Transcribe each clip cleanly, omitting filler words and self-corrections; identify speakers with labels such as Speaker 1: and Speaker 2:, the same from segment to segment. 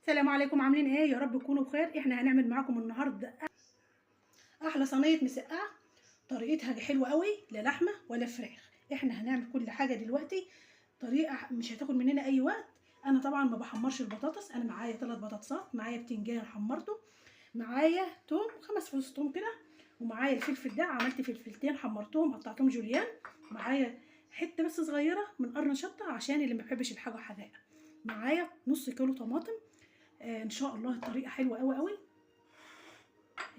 Speaker 1: السلام عليكم، عاملين ايه؟ يا رب تكونوا بخير. احنا هنعمل معاكم النهارده احلى صينيه مسقعه. طريقتها حلوه قوي، لا لحمه ولا فراخ. احنا هنعمل كل حاجه دلوقتي، طريقه مش هتاخد مننا اي وقت. انا طبعا ما بحمرش البطاطس، انا معايا 3 بطاطسات، معايا بتنجان حمرته، معايا توم 5 فصوص توم كده، ومعايا الفلفل ده عملت فلفلتين حمرتهم قطعتهم جوليان، معايا حته بس صغيره من قرن شطه عشان اللي ما بيحبش الحاجه حراقه، معايا نص كيلو طماطم. ان شاء الله الطريقه حلوه قوي قوي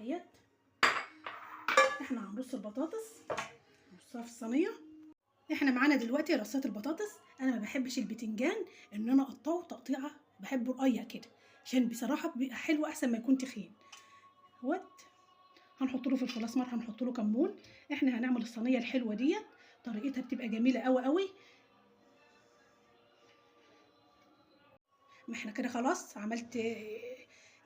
Speaker 1: اهيت. احنا هنرص البطاطس، نرصها في الصينيه. احنا معانا دلوقتي رصات البطاطس. انا ما بحبش البتنجان ان انا اقطعه تقطيعه، بحبه رقيق كده عشان بصراحه بيبقى حلو احسن ما يكون تخين اهوت. هنحط له فلفل اسمر، هنحط له كمون. احنا هنعمل الصينيه الحلوه ديت، طريقتها بتبقى جميله قوي قوي. ما احنا كده خلاص عملت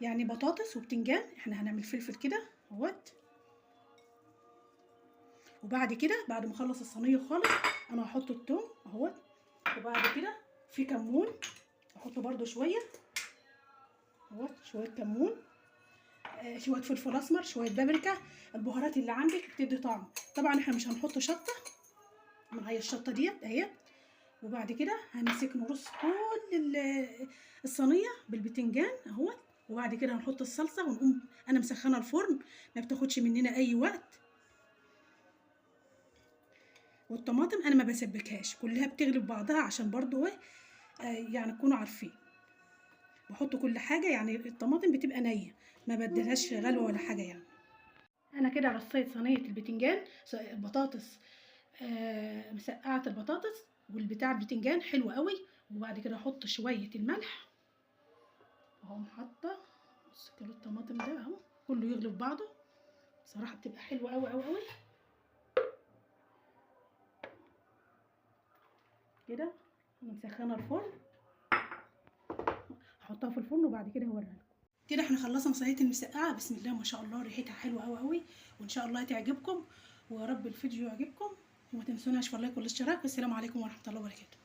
Speaker 1: يعني بطاطس وبتنجان. احنا هنعمل فلفل كده اهوت، وبعد كده بعد ما اخلص الصينيه خالص انا هحط الثوم اهوت، وبعد كده في كمون احطه برده شويه اهوت، شويه كمون، شويه فلفل اسمر، شويه بابريكا، البهارات اللي عندك بتدي طعم. طبعا احنا مش هنحط شطه، معايا الشطه ديت اهي. وبعد كده هنمسك نرص كل الصينيه بالبتنجان اهوت، وبعد كده هنحط الصلصه ونقوم. انا مسخنه الفرن، ما بتاخدش مننا اي وقت. والطماطم انا ما بسبكهاش، كلها بتغلب بعضها عشان برضو ايه يعني تكونوا عارفين. بحط كل حاجه، يعني الطماطم بتبقى نيه، ما بدلهاش غلوه ولا حاجه يعني. انا كده رصيت صينيه البتنجان، البطاطس مسقعه البطاطس والبتاع البتنجان حلو قوي. وبعد كده احط شويه الملح اهو، حاطه نص كيلو الطماطم ده اهو، كله يغلب بعضه. بصراحه بتبقى حلوه قوي قوي قوي كده. انا مسخنه الفرن، هحطها في الفرن وبعد كده هوريها لكم. كده احنا خلصنا صينيه المسقعه. بسم الله ما شاء الله، ريحتها حلوه قوي قوي، وان شاء الله تعجبكم، ويا رب الفيديو يعجبكم. وما تنسوناش في اللايك والاشتراك. والسلام عليكم ورحمه الله وبركاته.